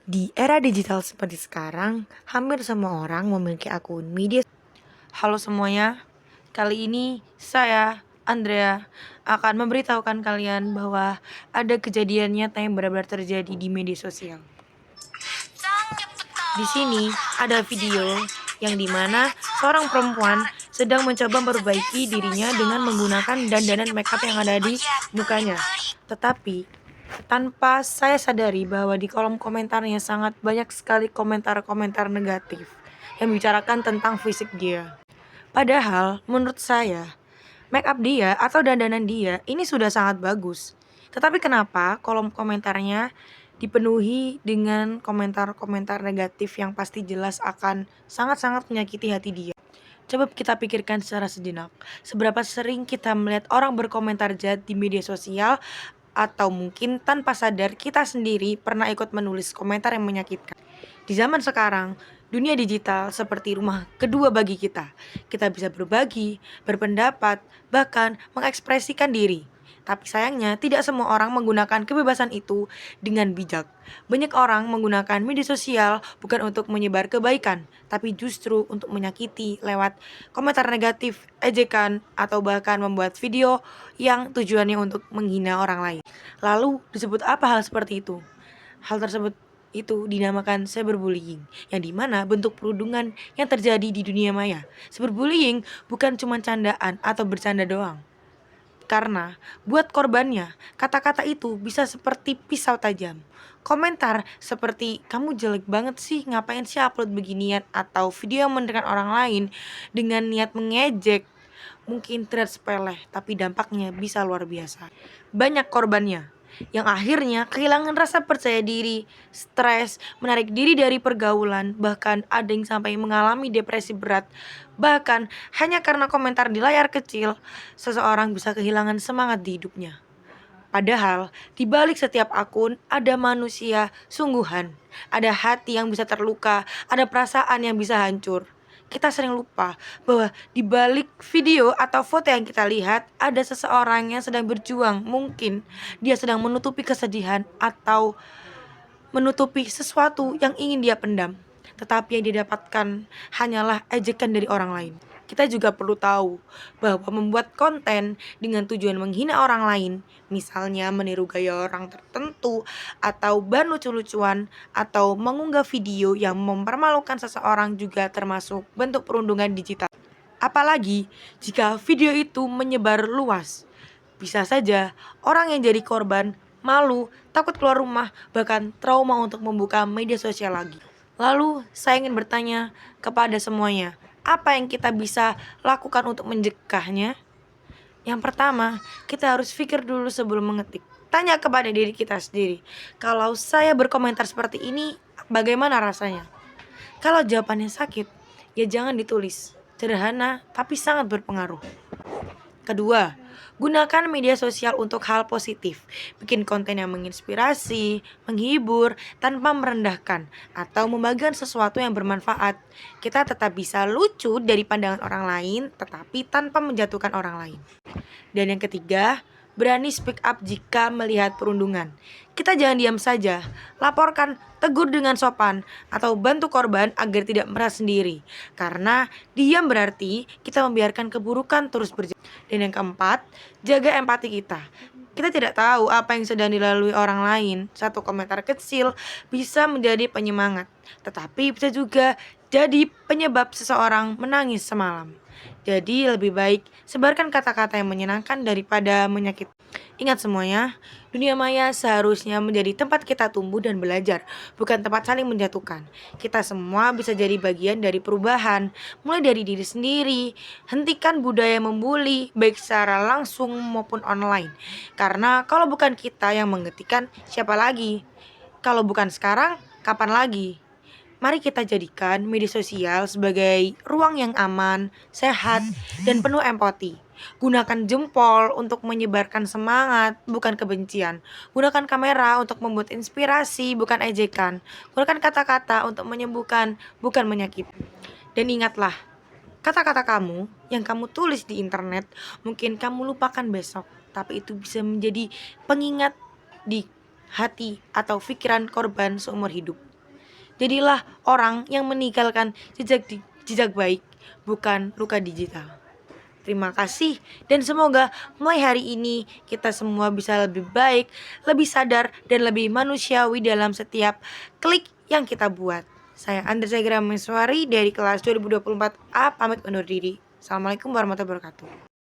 Di era digital seperti sekarang, hampir semua orang memiliki akun media. Halo semuanya, kali ini saya, Andrea, akan memberitahukan kalian bahwa ada kejadian nyata yang benar-benar terjadi di media sosial. Di sini ada video yang dimana seorang perempuan sedang mencoba memperbaiki dirinya dengan menggunakan dandanan makeup yang ada di mukanya. Tetapi tanpa saya sadari bahwa di kolom komentarnya sangat banyak sekali komentar-komentar negatif yang membicarakan tentang fisik dia. Padahal menurut saya make up dia atau dandanan dia ini sudah sangat bagus. Tetapi kenapa kolom komentarnya dipenuhi dengan komentar-komentar negatif yang pasti jelas akan sangat-sangat menyakiti hati dia. Coba kita pikirkan secara sejenak, seberapa sering kita melihat orang berkomentar jahat di media sosial atau mungkin tanpa sadar kita sendiri pernah ikut menulis komentar yang menyakitkan. Di zaman sekarang, dunia digital seperti rumah kedua bagi kita. Kita bisa berbagi, berpendapat, bahkan mengekspresikan diri. Tapi sayangnya tidak semua orang menggunakan kebebasan itu dengan bijak. Banyak orang menggunakan media sosial bukan untuk menyebar kebaikan, tapi justru untuk menyakiti lewat komentar negatif, ejekan, atau bahkan membuat video yang tujuannya untuk menghina orang lain. Lalu disebut apa hal seperti itu? Hal tersebut itu dinamakan cyberbullying, yang dimana bentuk perundungan yang terjadi di dunia maya. Cyberbullying bukan cuma candaan atau bercanda doang. Karena buat korbannya, kata-kata itu bisa seperti pisau tajam. Komentar seperti, kamu jelek banget sih, ngapain sih upload beginian, atau video yang mendengar orang lain dengan niat mengejek, mungkin terlihat sepele, tapi dampaknya bisa luar biasa. Banyak korbannya yang akhirnya kehilangan rasa percaya diri, stres, menarik diri dari pergaulan, bahkan ada yang sampai mengalami depresi berat. Bahkan hanya karena komentar di layar kecil, seseorang bisa kehilangan semangat di hidupnya. Padahal di balik setiap akun ada manusia sungguhan, ada hati yang bisa terluka, ada perasaan yang bisa hancur. Kita sering lupa bahwa di balik video atau foto yang kita lihat ada seseorang yang sedang berjuang. Mungkin dia sedang menutupi kesedihan atau menutupi sesuatu yang ingin dia pendam, tetapi yang didapatkan hanyalah ejekan dari orang lain. Kita juga perlu tahu bahwa membuat konten dengan tujuan menghina orang lain, misalnya meniru gaya orang tertentu, atau bahan lucu-lucuan, atau mengunggah video yang mempermalukan seseorang juga termasuk bentuk perundungan digital. Apalagi jika video itu menyebar luas. Bisa saja orang yang jadi korban malu, takut keluar rumah, bahkan trauma untuk membuka media sosial lagi. Lalu saya ingin bertanya kepada semuanya, apa yang kita bisa lakukan untuk mencegahnya? Yang pertama, kita harus pikir dulu sebelum mengetik. Tanya kepada diri kita sendiri, kalau saya berkomentar seperti ini, bagaimana rasanya? Kalau jawabannya sakit, ya jangan ditulis. Sederhana tapi sangat berpengaruh. Kedua, gunakan media sosial untuk hal positif. Bikin konten yang menginspirasi, menghibur, tanpa merendahkan, atau membagikan sesuatu yang bermanfaat. Kita tetap bisa lucu dari pandangan orang lain, tetapi tanpa menjatuhkan orang lain. Dan yang ketiga, berani speak up jika melihat perundungan. Kita jangan diam saja, laporkan, tegur dengan sopan, atau bantu korban agar tidak merasa sendiri. Karena diam berarti kita membiarkan keburukan terus berjalan. Dan yang keempat, jaga empati kita. Kita tidak tahu apa yang sedang dilalui orang lain. Satu komentar kecil bisa menjadi penyemangat, tetapi bisa juga jadi penyebab seseorang menangis semalam. Jadi lebih baik sebarkan kata-kata yang menyenangkan daripada menyakiti. Ingat semuanya, dunia maya seharusnya menjadi tempat kita tumbuh dan belajar, bukan tempat saling menjatuhkan. Kita semua bisa jadi bagian dari perubahan, mulai dari diri sendiri. Hentikan budaya membuli, baik secara langsung maupun online. Karena kalau bukan kita yang menghentikan, siapa lagi? Kalau bukan sekarang, kapan lagi? Mari kita jadikan media sosial sebagai ruang yang aman, sehat, dan penuh empati. Gunakan jempol untuk menyebarkan semangat, bukan kebencian. Gunakan kamera untuk membuat inspirasi, bukan ejekan. Gunakan kata-kata untuk menyembuhkan, bukan menyakiti. Dan ingatlah, kata-kata kamu yang kamu tulis di internet mungkin kamu lupakan besok, tapi itu bisa menjadi pengingat di hati atau pikiran korban seumur hidup. Jadilah orang yang meninggalkan jejak baik, bukan luka digital. Terima kasih dan semoga mulai hari ini kita semua bisa lebih baik, lebih sadar dan lebih manusiawi dalam setiap klik yang kita buat. Saya Andrea Grameswari dari kelas 2024A pamit undur diri. Assalamualaikum warahmatullahi wabarakatuh.